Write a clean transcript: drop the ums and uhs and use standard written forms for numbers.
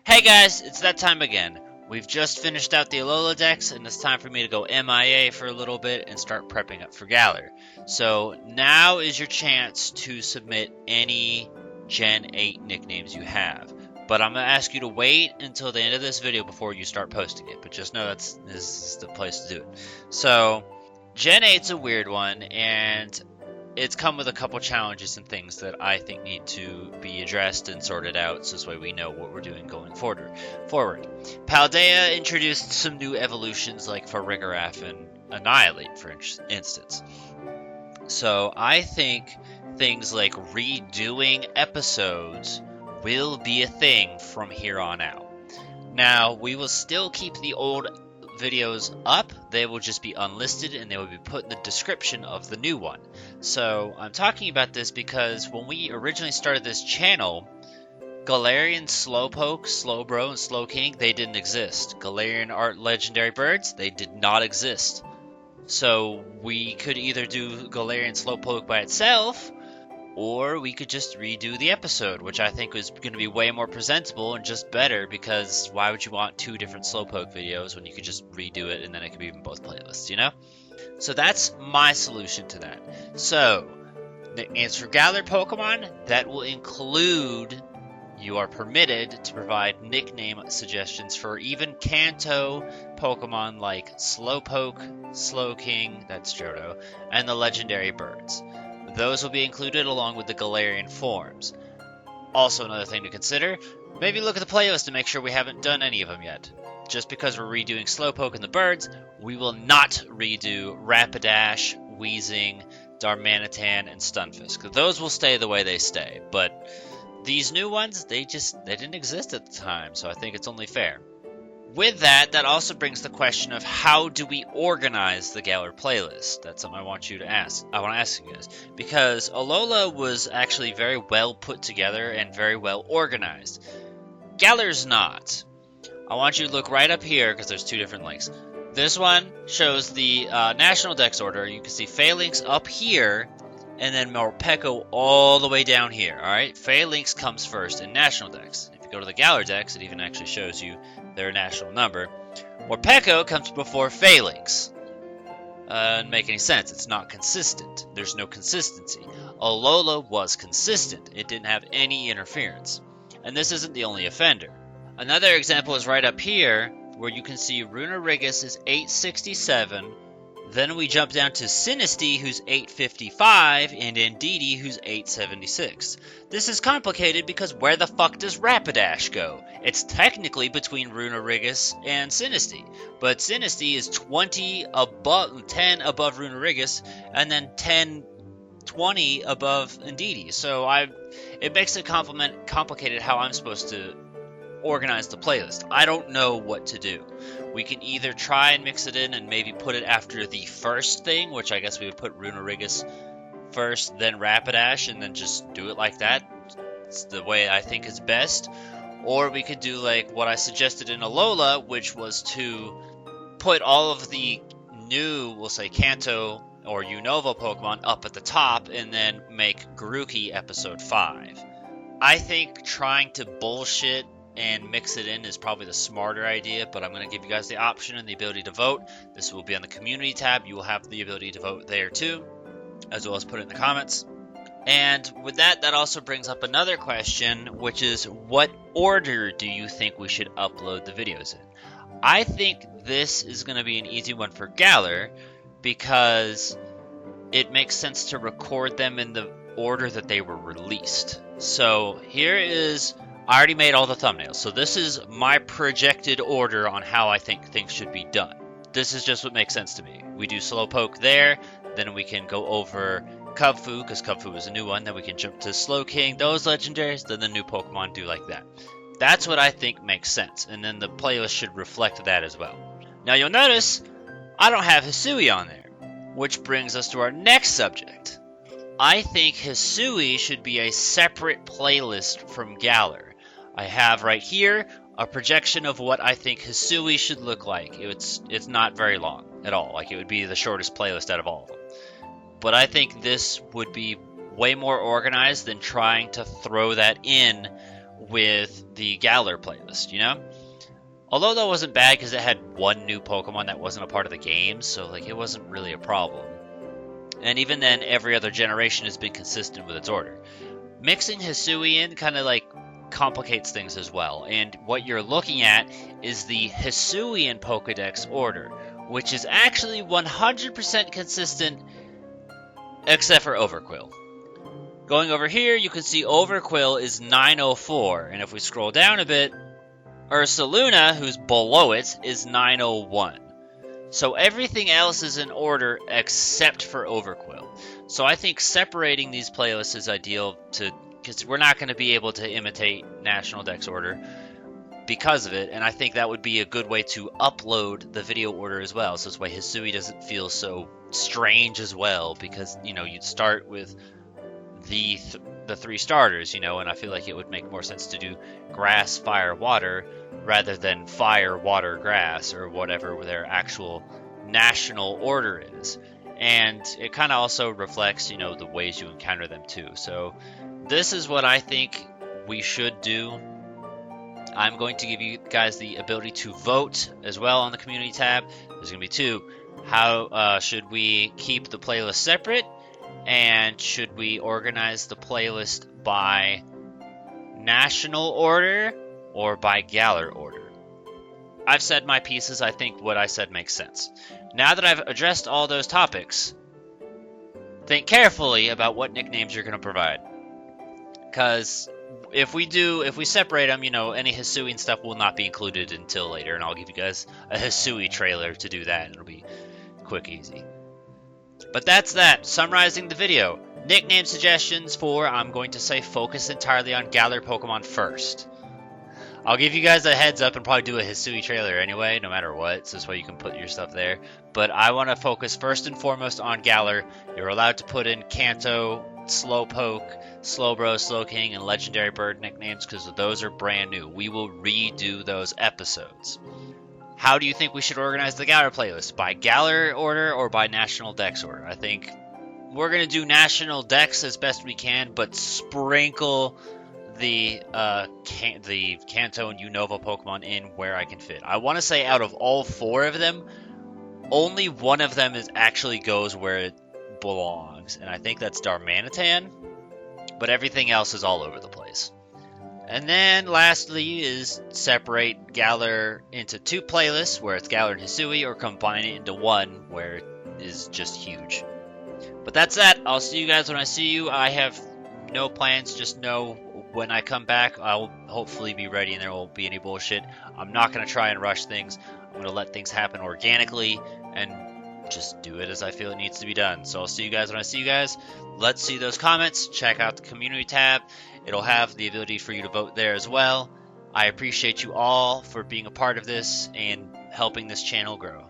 Hey guys, it's that time again. We've just finished out the Alola decks, and it's time for me to go MIA for a little bit and start prepping up for Galar. So now is your chance to submit any Gen 8 nicknames you have. But I'm going to ask you to wait until the end of this video before you start posting it. But just know this is the place to do it. So, Gen 8's a weird one, and it's come with a couple challenges and things that I think need to be addressed and sorted out, so this way we know what we're doing going forward. Paldea introduced some new evolutions like Farigiraf and Annihilate, for instance. So I think things like redoing episodes will be a thing from here on out. Now, we will still keep the old videos up. They will just be unlisted and they will be put in the description of the new one. So I'm talking about this because when we originally started this channel, Galarian Slowpoke, Slowbro, and Slowking, they didn't exist. Galarian Art Legendary Birds, they did not exist. So we could either do Galarian Slowpoke by itself, or we could just redo the episode, which I think is going to be way more presentable and just better, because why would you want two different Slowpoke videos when you could just redo it and then it could be in both playlists, you know? So that's my solution to that. So, nicknames for Galar Pokemon, that will include, you are permitted to provide nickname suggestions for even Kanto Pokemon like Slowpoke, Slowking, that's Johto, and the legendary birds. Those will be included along with the Galarian forms. Also, another thing to consider, maybe look at the playlist to make sure we haven't done any of them yet. Just because we're redoing Slowpoke and the birds, we will not redo Rapidash, Weezing, Darmanitan, and Stunfisk. Those will stay the way they stay, but these new ones, they didn't exist at the time, so I think it's only fair. With that also brings the question of how do we organize the Galar playlist? That's something I want to ask you guys. Because Alola was actually very well put together and very well organized. Galar's not. I want you to look right up here because there's two different links. This one shows the National Dex order. You can see Phalanx up here, and then Morpeko all the way down here. Alright, Phalanx comes first in National Dex. If you go to the Galar Dex, it even actually shows you their national number. Morpeko comes before Phalanx. Doesn't make any sense. It's not consistent. There's no consistency. Alola was consistent. It didn't have any interference. And this isn't the only offender. Another example is right up here, where you can see Runerigus is 867. Then we jump down to Sinistea, who's 855, and Indeedee, who's 876. This is complicated because where the fuck does Rapidash go? It's technically between Runerigus and Sinistea, but Sinistea is 10 above Runerigus, and then 20 above Indeedee. So it makes it complicated how I'm supposed to organize the playlist. I don't know what to do. We can either try and mix it in and maybe put it after the first thing, which I guess we would put Runerigus first, then Rapidash, and then just do it like that. It's the way I think is best. Or we could do like what I suggested in Alola, which was to put all of the new, we'll say Kanto or Unova Pokemon up at the top, and then make Grookey episode 5. I think trying to bullshit and mix it in is probably the smarter idea, but I'm going to give you guys the option and the ability to vote. This will be on the community tab. You will have the ability to vote there too, as well as put it in the comments. And with that also brings up another question, which is what order do you think we should upload the videos in? I think this is going to be an easy one for Galar because it makes sense to record them in the order that they were released. So here is, I already made all the thumbnails, so this is my projected order on how I think things should be done. This is just what makes sense to me. We do Slowpoke there, then we can go over Kubfu, because Kubfu is a new one, then we can jump to Slowking, those legendaries, then the new Pokemon do like that. That's what I think makes sense, and then the playlist should reflect that as well. Now you'll notice, I don't have Hisui on there, which brings us to our next subject. I think Hisui should be a separate playlist from Galar. I have right here a projection of what I think Hisui should look like. It's not very long at all. Like, it would be the shortest playlist out of all of them. But I think this would be way more organized than trying to throw that in with the Galar playlist, you know? Although that wasn't bad because it had one new Pokemon that wasn't a part of the game, so like it wasn't really a problem. And even then, every other generation has been consistent with its order. Mixing Hisui in kind of like complicates things as well, and what you're looking at is the Hisuian Pokedex order, which is actually 100% consistent except for Overquill. Going over here, you can see Overquill is 904, and if we scroll down a bit, Ursaluna, who's below it, is 901. So everything else is in order except for Overquill. So I think separating these playlists is ideal because we're not going to be able to imitate National Dex order because of it, and I think that would be a good way to upload the video order as well. So this way Hisui doesn't feel so strange as well, because you'd start with the three starters, and I feel like it would make more sense to do grass, fire, water rather than fire, water, grass, or whatever their actual national order is. And it kind of also reflects, the ways you encounter them too. So this is what I think we should do. I'm going to give you guys the ability to vote as well on the community tab. There's going to be two. How should we keep the playlist separate? And should we organize the playlist by national order or by Galar order? I've said my pieces. I think what I said makes sense. Now that I've addressed all those topics, think carefully about what nicknames you're going to provide. Because if we separate them, any Hisui and stuff will not be included until later, and I'll give you guys a Hisui trailer to do that, and it'll be quick, easy. But that's that, summarizing the video. Nickname suggestions for, I'm going to say, focus entirely on Galar Pokemon first. I'll give you guys a heads up and probably do a Hisui trailer anyway, no matter what, so this way you can put your stuff there. But I want to focus first and foremost on Galar. You're allowed to put in Kanto, Slowpoke, Slowbro, Slowking, and Legendary Bird nicknames because those are brand new. We will redo those episodes. How do you think we should organize the Galar playlist? By Galar order or by National Dex order? I think we're going to do National Dex as best we can, but sprinkle the Kanto and Unova Pokemon in where I can fit. I want to say out of all four of them, only one of them actually goes where it belongs, and I think that's Darmanitan, but everything else is all over the place. And then lastly is separate Galar into two playlists where it's Galar and Hisui, or combine it into one where it is just huge. But that's that. I'll see you guys when I see you. I have no plans, just know when I come back I'll hopefully be ready and there won't be any bullshit. I'm not going to try and rush things. I'm going to let things happen organically and just do it as I feel it needs to be done. So I'll see you guys when I see you guys. Let's see those comments. Check out the community tab. It'll have the ability for you to vote there as well. I appreciate you all for being a part of this and helping this channel grow.